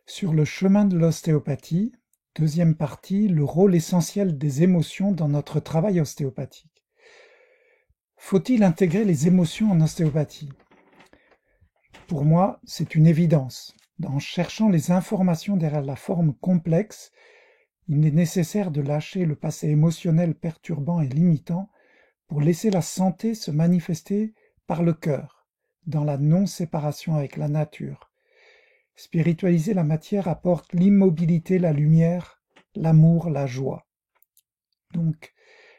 Sur le chemin de l'ostéopathie, deuxième partie, le rôle essentiel des émotions dans notre travail ostéopathique. Faut-il intégrer les émotions en ostéopathie? Pour moi, c'est une évidence. En cherchant les informations derrière la forme complexe, il est nécessaire de lâcher le passé émotionnel perturbant et limitant pour laisser la santé se manifester par le cœur, dans la non-séparation avec la nature. Spiritualiser la matière apporte l'immobilité, la lumière, l'amour, la joie. Donc,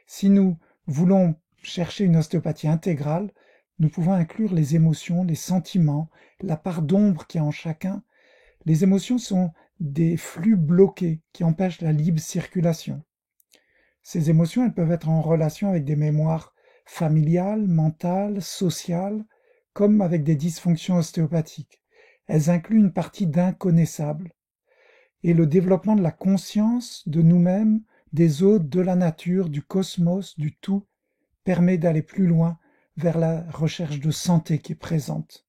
si nous voulons chercher une ostéopathie intégrale, nous pouvons inclure les émotions, les sentiments, la part d'ombre qu'il y a en chacun. Les émotions sont des flux bloqués qui empêchent la libre circulation. Ces émotions, elles peuvent être en relation avec des mémoires familiales, mentales, sociales, comme avec des dysfonctions ostéopathiques. Elles incluent une partie d'inconnaissable et le développement de la conscience de nous-mêmes, des autres, de la nature, du cosmos, du tout, permet d'aller plus loin vers la recherche de santé qui est présente.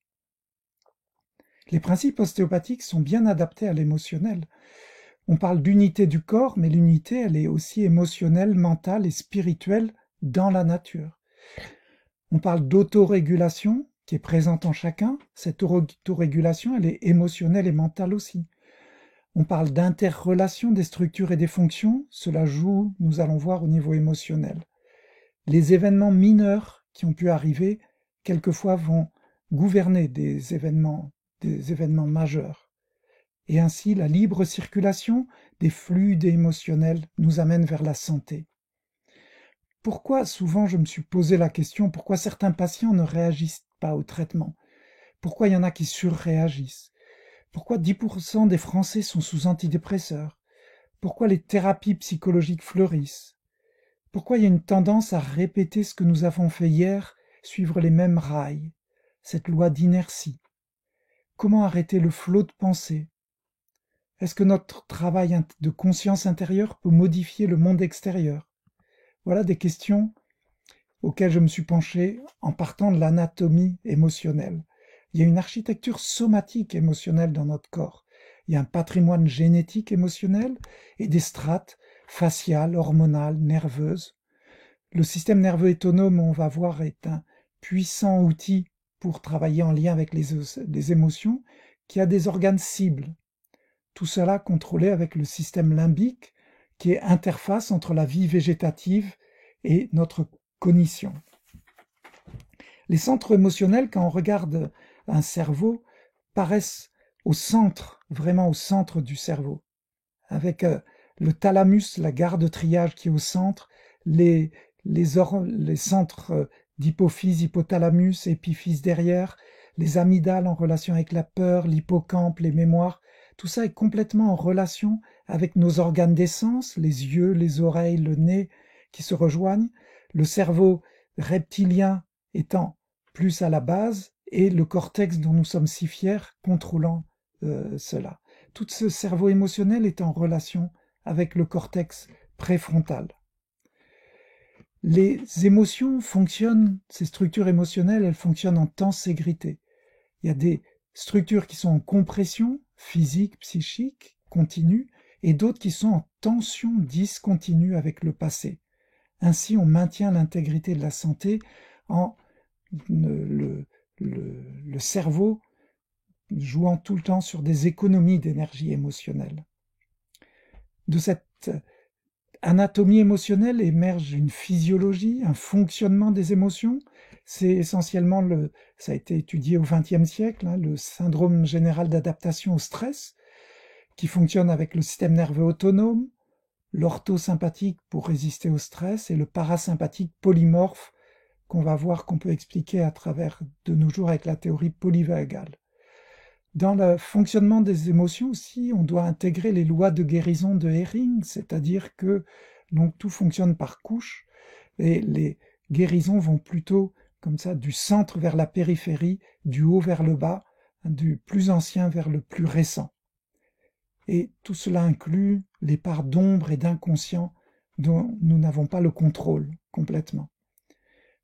Les principes ostéopathiques sont bien adaptés à l'émotionnel. On parle d'unité du corps, mais l'unité, elle est aussi émotionnelle, mentale et spirituelle dans la nature. On parle d'autorégulation qui est présente en chacun. Cette autorégulation, elle est émotionnelle et mentale aussi. On parle d'interrelation des structures et des fonctions. Cela joue, nous allons voir, au niveau émotionnel. Les événements mineurs qui ont pu arriver, quelquefois vont gouverner des événements majeurs. Et ainsi, la libre circulation des flux émotionnels nous amène vers la santé. Pourquoi, souvent, je me suis posé la question, pourquoi certains patients ne réagissent pas au traitement? Pourquoi il y en a qui surréagissent? Pourquoi 10% des Français sont sous antidépresseurs? Pourquoi les thérapies psychologiques fleurissent? Pourquoi il y a une tendance à répéter ce que nous avons fait hier, suivre les mêmes rails, cette loi d'inertie? Comment arrêter le flot de pensée? Est-ce que notre travail de conscience intérieure peut modifier le monde extérieur? Voilà des questions auxquelles je me suis penché en partant de l'anatomie émotionnelle. Il y a une architecture somatique émotionnelle dans notre corps. Il y a un patrimoine génétique émotionnel et des strates faciales, hormonales, nerveuses. Le système nerveux autonome, on va voir, est un puissant outil pour travailler en lien avec les émotions, qui a des organes cibles. Tout cela contrôlé avec le système limbique, qui est interface entre la vie végétative et notre cognition. Les centres émotionnels, quand on regarde un cerveau, paraissent au centre, vraiment au centre du cerveau, avec le thalamus, la gare de triage qui est au centre, les centres d'hypophyse, hypothalamus, épiphyse derrière, les amygdales en relation avec la peur, l'hippocampe, les mémoires. Tout ça est complètement en relation avec nos organes d'essence, les yeux, les oreilles, le nez qui se rejoignent, le cerveau reptilien étant plus à la base et le cortex dont nous sommes si fiers contrôlant cela. Tout ce cerveau émotionnel est en relation avec le cortex préfrontal. Les émotions fonctionnent, ces structures émotionnelles, elles fonctionnent en tenségrité. Il y a des structures qui sont en compression, physique, psychique, continue, et d'autres qui sont en tension discontinue avec le passé. Ainsi, on maintient l'intégrité de la santé en le cerveau jouant tout le temps sur des économies d'énergie émotionnelle. De cette anatomie émotionnelle émerge une physiologie, un fonctionnement des émotions. C'est essentiellement, ça a été étudié au XXe siècle, le syndrome général d'adaptation au stress, qui fonctionne avec le système nerveux autonome, l'orthosympathique pour résister au stress et le parasympathique polymorphe qu'on va voir, qu'on peut expliquer à travers de nos jours avec la théorie polyvagale. Dans le fonctionnement des émotions aussi, on doit intégrer les lois de guérison de Hering, c'est-à-dire que donc, tout fonctionne par couches et les guérisons vont plutôt comme ça du centre vers la périphérie, du haut vers le bas, du plus ancien vers le plus récent. Et tout cela inclut les parts d'ombre et d'inconscient dont nous n'avons pas le contrôle complètement.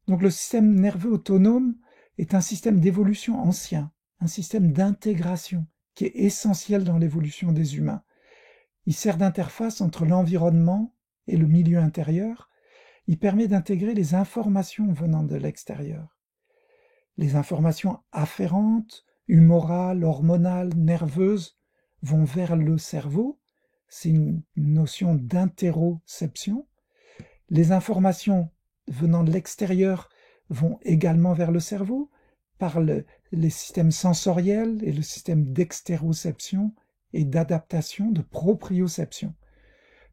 Donc le système nerveux autonome est un système d'évolution ancien, un système d'intégration qui est essentiel dans l'évolution des humains. Il sert d'interface entre l'environnement et le milieu intérieur. Il permet d'intégrer les informations venant de l'extérieur. Les informations afférentes, humorales, hormonales, nerveuses, vont vers le cerveau. C'est une notion d'interoception. Les informations venant de l'extérieur vont également vers le cerveau par les systèmes sensoriels et le système d'extéroception et d'adaptation, de proprioception.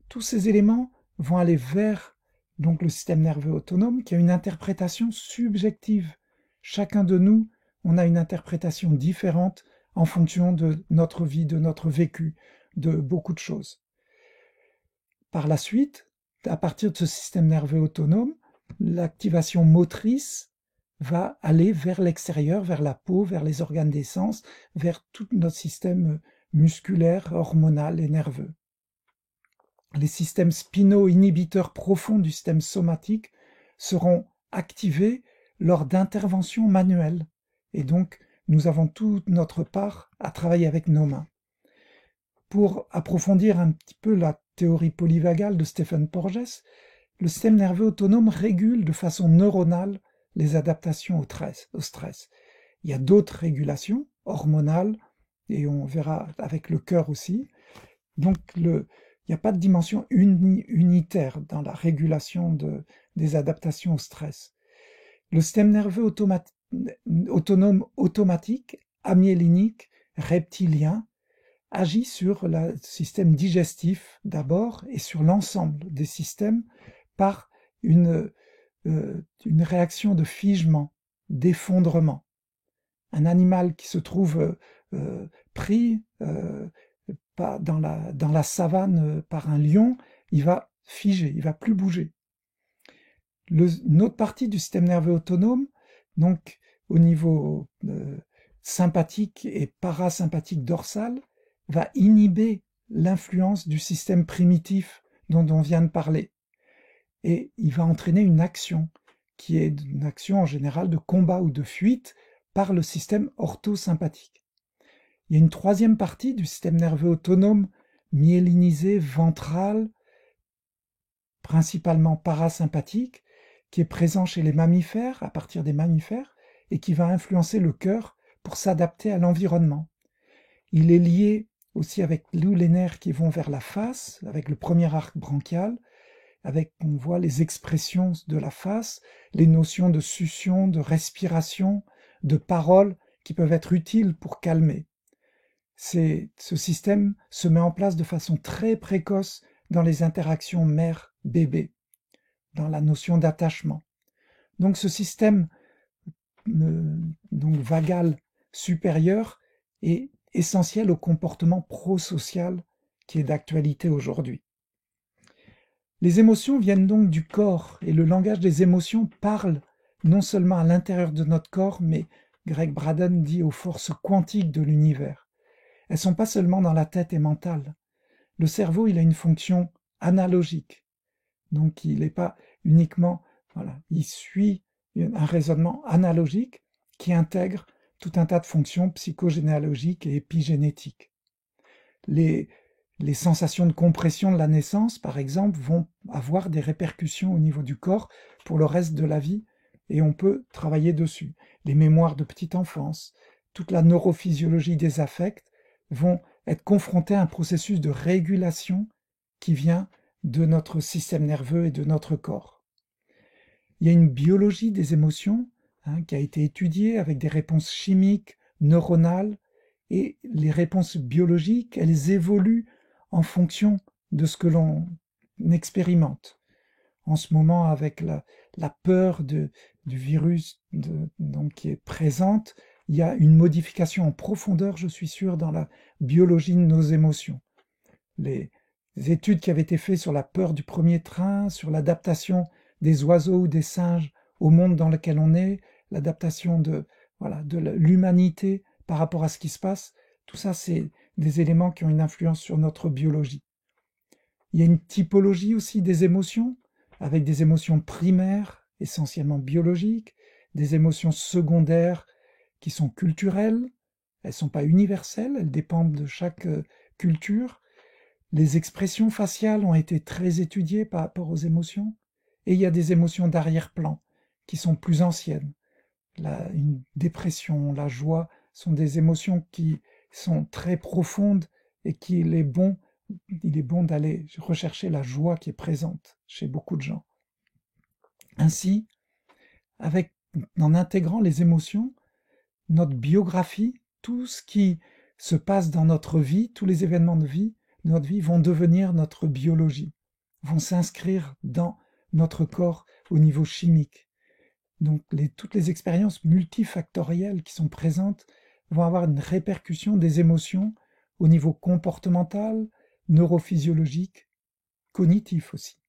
Tous ces éléments vont aller vers donc le système nerveux autonome qui a une interprétation subjective. Chacun de nous, on a une interprétation différente en fonction de notre vie, de notre vécu, de beaucoup de choses. Par la suite, à partir de ce système nerveux autonome, l'activation motrice va aller vers l'extérieur, vers la peau, vers les organes des sens, vers tout notre système musculaire, hormonal et nerveux. Les systèmes spino-inhibiteurs profonds du système somatique seront activés lors d'interventions manuelles. Et donc, nous avons toute notre part à travailler avec nos mains. Pour approfondir un petit peu la théorie polyvagale de Stephen Porges, le système nerveux autonome régule de façon neuronale les adaptations au stress. Il y a d'autres régulations hormonales, et on verra avec le cœur aussi. Donc, il n'y a pas de dimension unitaire dans la régulation des adaptations au stress. Le système nerveux autonome automatique, amyélinique, reptilien, agit sur le système digestif d'abord et sur l'ensemble des systèmes par une réaction de figement, d'effondrement. Un animal qui se trouve pris dans la savane par un lion, il va figer, il va plus bouger. Une autre partie du système nerveux autonome, donc au niveau sympathique et parasympathique dorsal, va inhiber l'influence du système primitif dont on vient de parler. Et il va entraîner une action, qui est une action en général de combat ou de fuite par le système orthosympathique. Il y a une troisième partie du système nerveux autonome, myélinisé, ventral, principalement parasympathique, qui est présent chez les mammifères, à partir des mammifères, et qui va influencer le cœur pour s'adapter à l'environnement. Il est lié aussi avec les nerfs qui vont vers la face, avec le premier arc branchial, on voit les expressions de la face, les notions de succion, de respiration, de parole qui peuvent être utiles pour calmer. Ce système se met en place de façon très précoce dans les interactions mère-bébé, dans la notion d'attachement. Donc ce système vagal supérieur est essentiel au comportement prosocial qui est d'actualité aujourd'hui. Les émotions viennent donc du corps, et le langage des émotions parle non seulement à l'intérieur de notre corps, mais Greg Braden dit aux forces quantiques de l'univers. Elles ne sont pas seulement dans la tête et mentale. Le cerveau, il a une fonction analogique. Donc il n'est pas uniquement, il suit un raisonnement analogique qui intègre tout un tas de fonctions psychogénéalogiques et épigénétiques. Les sensations de compression de la naissance, par exemple, vont avoir des répercussions au niveau du corps pour le reste de la vie, et on peut travailler dessus. Les mémoires de petite enfance, toute la neurophysiologie des affects vont être confrontés à un processus de régulation qui vient de notre système nerveux et de notre corps. Il y a une biologie des émotions qui a été étudiée avec des réponses chimiques, neuronales, et les réponses biologiques, elles évoluent en fonction de ce que l'on expérimente. En ce moment, avec la peur du virus donc, qui est présente, il y a une modification en profondeur, je suis sûr, dans la biologie de nos émotions. Les études qui avaient été faites sur la peur du premier train, sur l'adaptation des oiseaux ou des singes au monde dans lequel on est, l'adaptation de l'humanité par rapport à ce qui se passe, tout ça, c'est des éléments qui ont une influence sur notre biologie. Il y a une typologie aussi des émotions, avec des émotions primaires, essentiellement biologiques, des émotions secondaires qui sont culturelles, Elles ne sont pas universelles, elles dépendent de chaque culture. Les expressions faciales ont été très étudiées par rapport aux émotions. Et il y a des émotions d'arrière-plan qui sont plus anciennes. Une dépression, la joie sont des émotions qui sont très profondes et qu'il est bon d'aller rechercher la joie qui est présente chez beaucoup de gens. Ainsi, en intégrant les émotions, notre biographie, tout ce qui se passe dans notre vie, tous les événements de notre vie vont devenir notre biologie, vont s'inscrire dans notre corps au niveau chimique. Donc toutes les expériences multifactorielles qui sont présentes vont avoir une répercussion des émotions au niveau comportemental, neurophysiologique, cognitif aussi.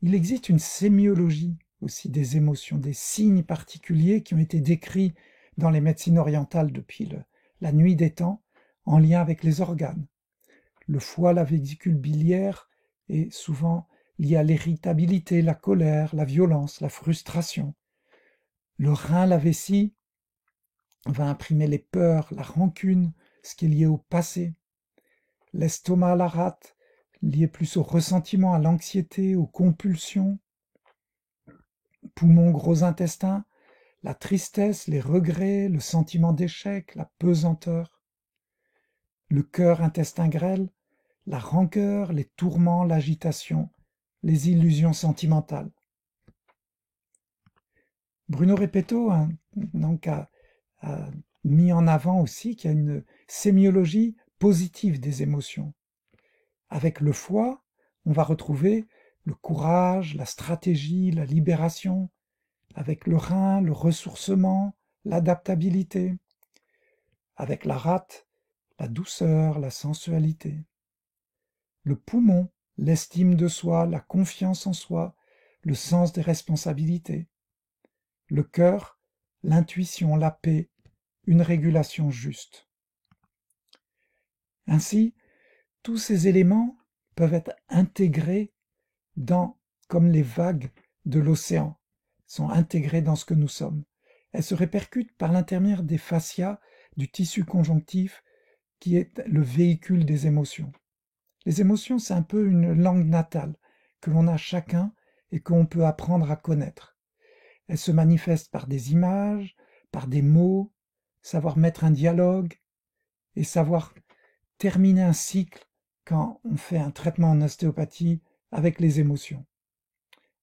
Il existe une sémiologie aussi des émotions, des signes particuliers qui ont été décrits dans les médecines orientales depuis la nuit des temps, en lien avec les organes. Le foie, la vésicule biliaire est souvent lié à l'irritabilité, la colère, la violence, la frustration. Le rein, la vessie, va imprimer les peurs, la rancune, ce qui est lié au passé. L'estomac, la rate, lié plus au ressentiment, à l'anxiété, aux compulsions. Poumon, gros intestin, la tristesse, les regrets, le sentiment d'échec, la pesanteur. Le cœur, intestin grêle, la rancœur, les tourments, l'agitation, les illusions sentimentales. Bruno Repetto a mis en avant aussi qu'il y a une sémiologie positive des émotions. Avec le foie, on va retrouver le courage, la stratégie, la libération. Avec le rein, le ressourcement, l'adaptabilité. Avec la rate, la douceur, la sensualité. Le poumon, l'estime de soi, la confiance en soi, le sens des responsabilités. Le cœur, l'intuition, la paix, une régulation juste. Ainsi, tous ces éléments peuvent être intégrés comme les vagues de l'océan, sont intégrées dans ce que nous sommes. Elles se répercutent par l'intermédiaire des fascias, du tissu conjonctif, qui est le véhicule des émotions. Les émotions, c'est un peu une langue natale que l'on a chacun et qu'on peut apprendre à connaître. Elles se manifestent par des images, par des mots, savoir mettre un dialogue et savoir terminer un cycle quand on fait un traitement en ostéopathie avec les émotions.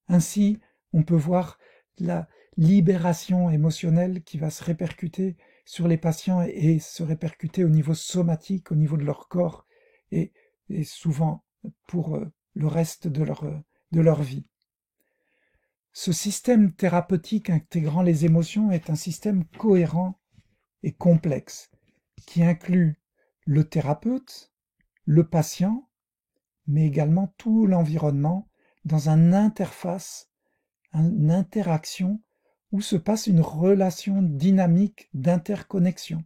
Ainsi, on peut voir la libération émotionnelle qui va se répercuter sur les patients et se répercuter au niveau somatique, au niveau de leur corps et souvent pour le reste de leur vie. Ce système thérapeutique intégrant les émotions est un système cohérent et complexe qui inclut le thérapeute, le patient, mais également tout l'environnement dans une interface, une interaction où se passe une relation dynamique d'interconnexion.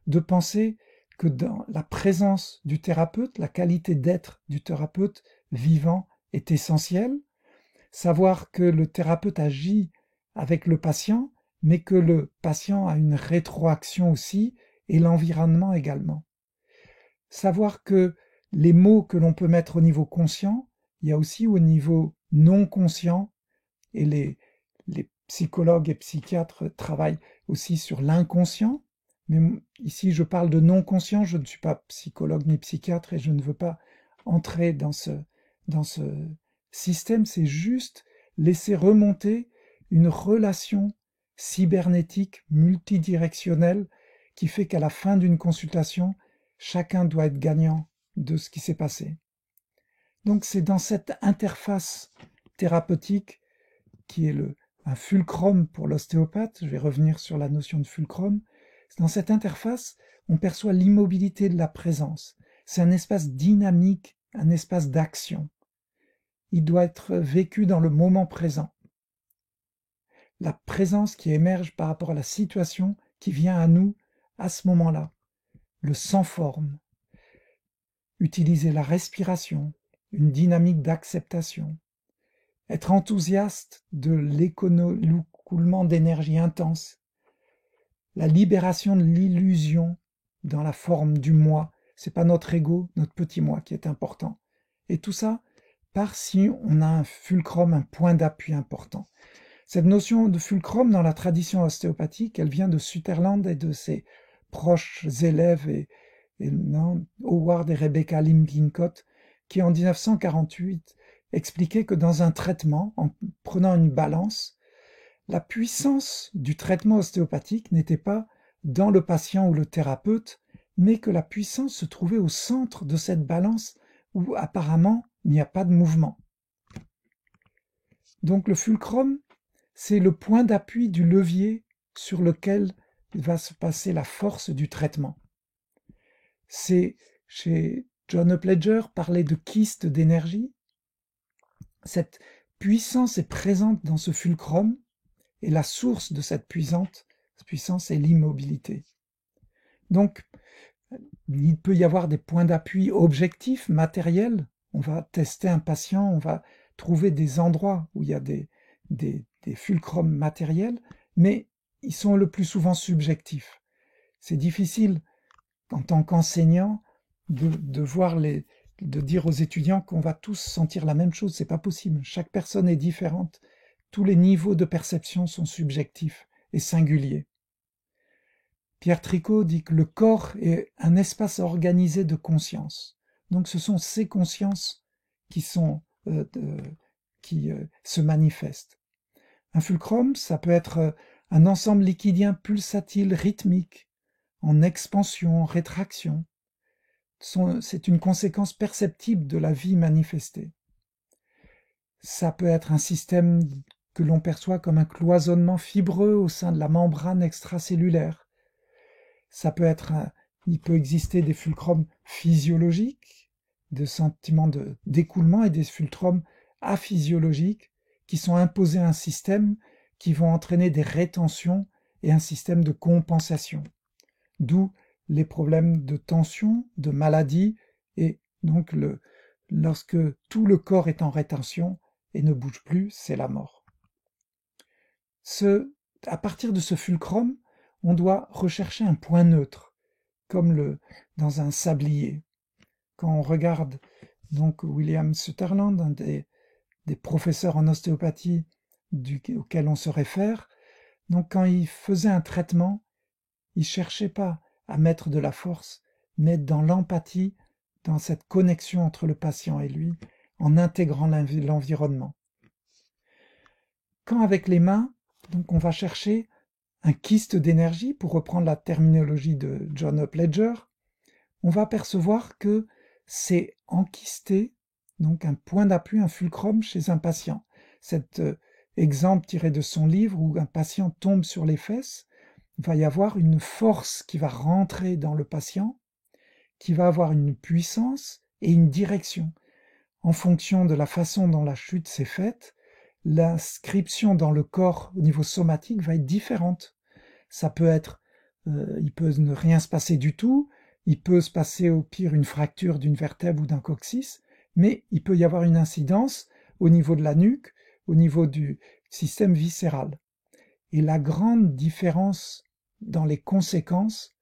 De penser que dans la présence du thérapeute, la qualité d'être du thérapeute vivant est essentielle, savoir que le thérapeute agit avec le patient, mais que le patient a une rétroaction aussi, et l'environnement également. Savoir que les mots que l'on peut mettre au niveau conscient, il y a aussi au niveau non conscient, et les psychologues et psychiatres travaillent aussi sur l'inconscient, mais ici je parle de non conscient, je ne suis pas psychologue ni psychiatre et je ne veux pas entrer dans ce système, c'est juste laisser remonter une relation cybernétique multidirectionnelle qui fait qu'à la fin d'une consultation, chacun doit être gagnant de ce qui s'est passé. Donc c'est dans cette interface thérapeutique qui est un fulcrum pour l'ostéopathe, je vais revenir sur la notion de fulcrum, dans cette interface, on perçoit l'immobilité de la présence. C'est un espace dynamique, un espace d'action. Il doit être vécu dans le moment présent. La présence qui émerge par rapport à la situation qui vient à nous à ce moment-là. Le sans forme. Utiliser la respiration, une dynamique d'acceptation. Être enthousiaste de coulement d'énergie intense, la libération de l'illusion dans la forme du moi. C'est pas notre ego, notre petit moi qui est important. Et tout ça part si on a un fulcrum, un point d'appui important. Cette notion de fulcrum dans la tradition ostéopathique, elle vient de Sutherland et de ses proches élèves, Howard et Rebecca Lippincott, qui en 1948 expliquaient que dans un traitement, en prenant une balance, la puissance du traitement ostéopathique n'était pas dans le patient ou le thérapeute, mais que la puissance se trouvait au centre de cette balance où apparemment il n'y a pas de mouvement. Donc le fulcrum, c'est le point d'appui du levier sur lequel va se passer la force du traitement. C'est chez John Upledger parlait de kyste d'énergie. Cette puissance est présente dans ce fulcrum et la source de cette puissance est l'immobilité. Donc, il peut y avoir des points d'appui objectifs, matériels. On va tester un patient, on va trouver des endroits où il y a des fulcrums matériels, mais ils sont le plus souvent subjectifs. C'est difficile, en tant qu'enseignant, de dire aux étudiants qu'on va tous sentir la même chose. C'est pas possible. Chaque personne est différente. Tous les niveaux de perception sont subjectifs et singuliers. Pierre Tricot dit que le corps est un espace organisé de conscience. Donc ce sont ces consciences qui se manifestent. Un fulcrum, ça peut être un ensemble liquidien pulsatile rythmique, en expansion, en rétraction. C'est une conséquence perceptible de la vie manifestée. Ça peut être un système que l'on perçoit comme un cloisonnement fibreux au sein de la membrane extracellulaire. Il peut exister des fulcrums physiologiques, des sentiments d'écoulement, et des fulcrums aphysiologiques qui sont imposés à un système qui vont entraîner des rétentions et un système de compensation. D'où les problèmes de tension, de maladie, et donc lorsque tout le corps est en rétention et ne bouge plus, c'est la mort. À partir de ce fulcrum, on doit rechercher un point neutre, comme dans un sablier. Quand on regarde donc William Sutherland, un des professeurs en ostéopathie auquel on se réfère, donc quand il faisait un traitement, il ne cherchait pas à mettre de la force, mais dans l'empathie, dans cette connexion entre le patient et lui, en intégrant l'environnement. Quand avec les mains, donc on va chercher un kyste d'énergie, pour reprendre la terminologie de John Upledger, on va percevoir que c'est enkysté, donc un point d'appui, un fulcrum chez un patient. Cet exemple tiré de son livre où un patient tombe sur les fesses, il va y avoir une force qui va rentrer dans le patient, qui va avoir une puissance et une direction. En fonction de la façon dont la chute s'est faite, l'inscription dans le corps au niveau somatique va être différente. Ça peut être, il peut ne rien se passer du tout, il peut se passer au pire une fracture d'une vertèbre ou d'un coccyx, mais il peut y avoir une incidence au niveau de la nuque, au niveau du système viscéral. Et la grande différence dans les conséquences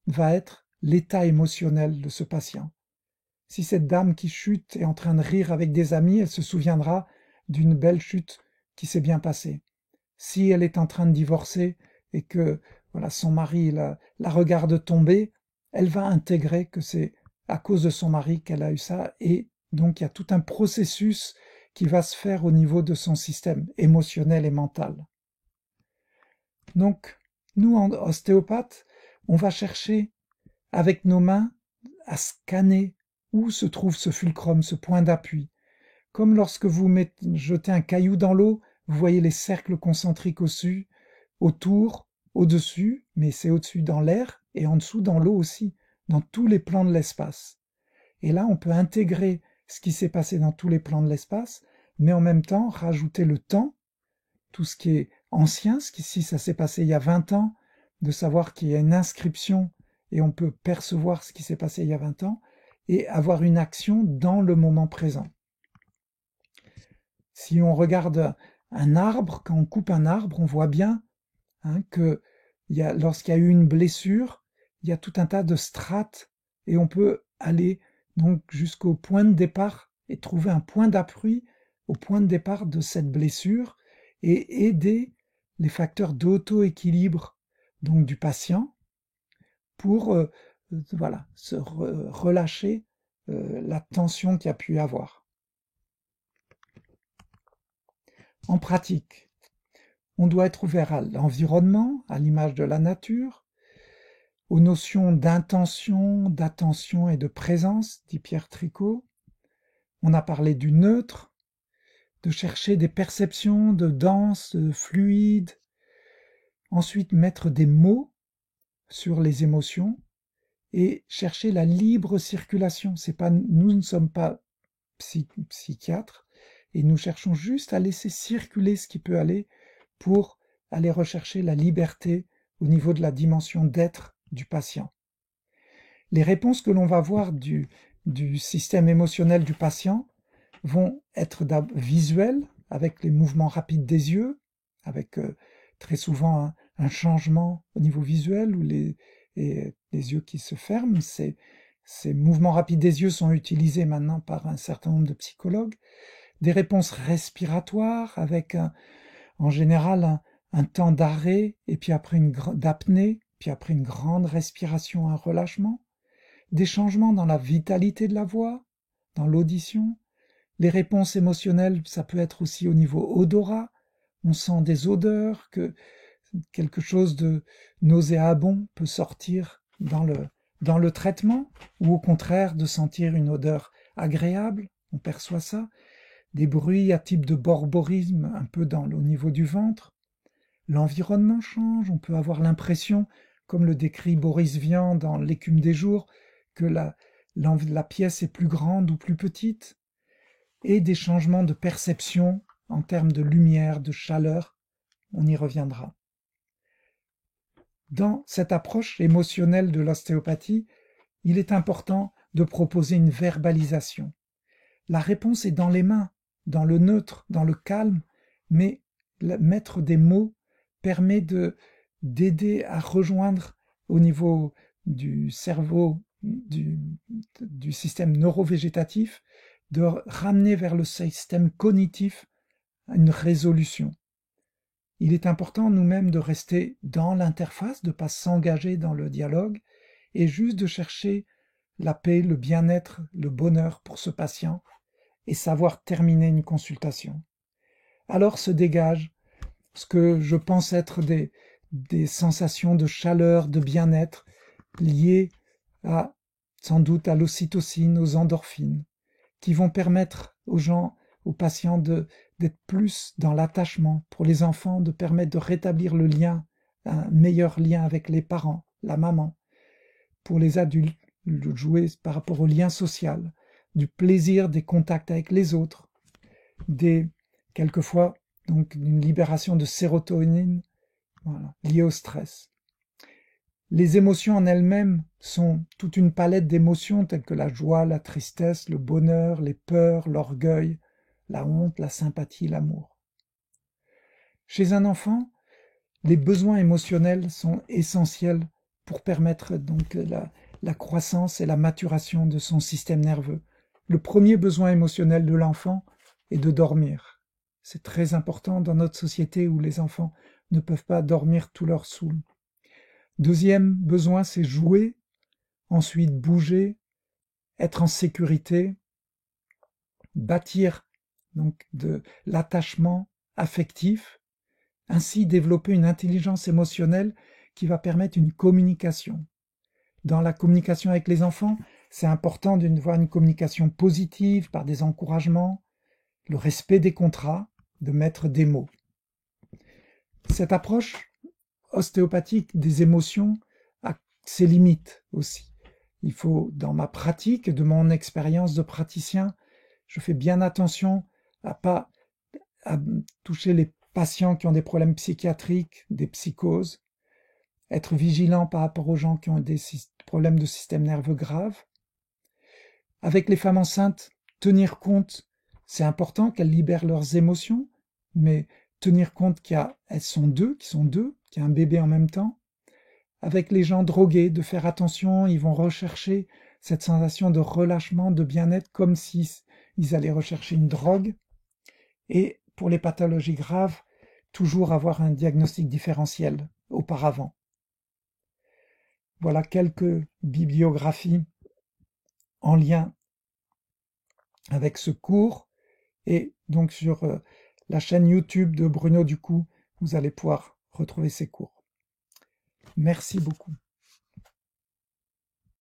va être l'état émotionnel de ce patient. Si cette dame qui chute est en train de rire avec des amis, elle se souviendra d'une belle chute qui s'est bien passée. Si elle est en train de divorcer et que son mari la regarde tomber, elle va intégrer que c'est à cause de son mari qu'elle a eu ça, et donc il y a tout un processus qui va se faire au niveau de son système émotionnel et mental. Donc, nous, en ostéopathes, on va chercher avec nos mains à scanner où se trouve ce fulcrum, ce point d'appui. Comme lorsque vous jetez un caillou dans l'eau, vous voyez les cercles concentriques au-dessus, autour, au-dessus, mais c'est au-dessus dans l'air, et en dessous dans l'eau aussi, dans tous les plans de l'espace. Et là, on peut intégrer ce qui s'est passé dans tous les plans de l'espace, mais en même temps rajouter le temps, tout ce qui est ancien, si ça s'est passé il y a 20 ans, de savoir qu'il y a une inscription et on peut percevoir ce qui s'est passé il y a 20 ans, et avoir une action dans le moment présent. Si on regarde un arbre, quand on coupe un arbre, on voit bien que lorsqu'il y a eu une blessure, il y a tout un tas de strates et on peut aller donc jusqu'au point de départ et trouver un point d'appui au point de départ de cette blessure et aider les facteurs d'auto-équilibre donc du patient pour voilà, relâcher la tension qu'il y a pu y avoir. En pratique, on doit être ouvert à l'environnement, à l'image de la nature, aux notions d'intention, d'attention et de présence, dit Pierre Tricot. On a parlé du neutre, de chercher des perceptions de dense, fluide. Ensuite, mettre des mots sur les émotions et chercher la libre circulation. C'est pas, nous ne sommes pas psychiatres et nous cherchons juste à laisser circuler ce qui peut aller pour aller rechercher la liberté au niveau de la dimension d'être du patient. Les réponses que l'on va voir du système émotionnel du patient vont être visuelles, avec les mouvements rapides des yeux, avec très souvent un changement au niveau visuel, ou les yeux qui se ferment. Ces mouvements rapides des yeux sont utilisés maintenant par un certain nombre de psychologues. Des réponses respiratoires, avec en général un temps d'arrêt, et puis après d'apnée, puis après une grande respiration, un relâchement. Des changements dans la vitalité de la voix, dans l'audition. Les réponses émotionnelles, ça peut être aussi au niveau odorat. On sent des odeurs, que quelque chose de nauséabond peut sortir dans le traitement, ou au contraire de sentir une odeur agréable, on perçoit ça. Des bruits à type de borborisme un peu au niveau du ventre. L'environnement change, on peut avoir l'impression, comme le décrit Boris Vian dans L'écume des jours, que la pièce est plus grande ou plus petite, et des changements de perception en termes de lumière, de chaleur, on y reviendra. Dans cette approche émotionnelle de l'ostéopathie, il est important de proposer une verbalisation. La réponse est dans les mains, dans le neutre, dans le calme, mais mettre des mots permet d'aider à rejoindre au niveau du cerveau, du système neurovégétatif, de ramener vers le système cognitif une résolution. Il est important nous-mêmes de rester dans l'interface, de ne pas s'engager dans le dialogue, et juste de chercher la paix, le bien-être, le bonheur pour ce patient, et savoir terminer une consultation. Alors se dégage ce que je pense être des sensations de chaleur, de bien-être, liées sans doute à l'ocytocine, aux endorphines, qui vont permettre aux patients d'être plus dans l'attachement, pour les enfants de permettre de rétablir le lien, un meilleur lien avec les parents, la maman, pour les adultes, de jouer par rapport au lien social, du plaisir des contacts avec les autres, quelquefois donc une libération de sérotonine liée au stress. Les émotions en elles-mêmes sont toute une palette d'émotions telles que la joie, la tristesse, le bonheur, les peurs, l'orgueil, la honte, la sympathie, l'amour. Chez un enfant, les besoins émotionnels sont essentiels pour permettre donc la croissance et la maturation de son système nerveux. Le premier besoin émotionnel de l'enfant est de dormir. C'est très important dans notre société où les enfants ne peuvent pas dormir tout leur soul. Deuxième besoin, c'est jouer, ensuite bouger, être en sécurité, bâtir donc de l'attachement affectif, ainsi développer une intelligence émotionnelle qui va permettre une communication. Dans la communication avec les enfants, c'est important d'avoir une communication positive par des encouragements, le respect des contrats, de mettre des mots. Cette approche ostéopathique des émotions a ses limites aussi. Il faut, dans ma pratique, de mon expérience de praticien, je fais bien attention à toucher les patients qui ont des problèmes psychiatriques, des psychoses, être vigilant par rapport aux gens qui ont des problèmes de système nerveux graves. Avec les femmes enceintes, tenir compte, c'est important qu'elles libèrent leurs émotions, mais tenir compte qu'elles sont deux, qu'il y a un bébé en même temps. Avec les gens drogués, de faire attention, ils vont rechercher cette sensation de relâchement, de bien-être, comme si ils allaient rechercher une drogue. Et pour les pathologies graves, toujours avoir un diagnostic différentiel auparavant. Voilà quelques bibliographies en lien avec ce cours, et donc sur la chaîne YouTube de Bruno Ducou, vous allez pouvoir retrouver ces cours. Merci beaucoup.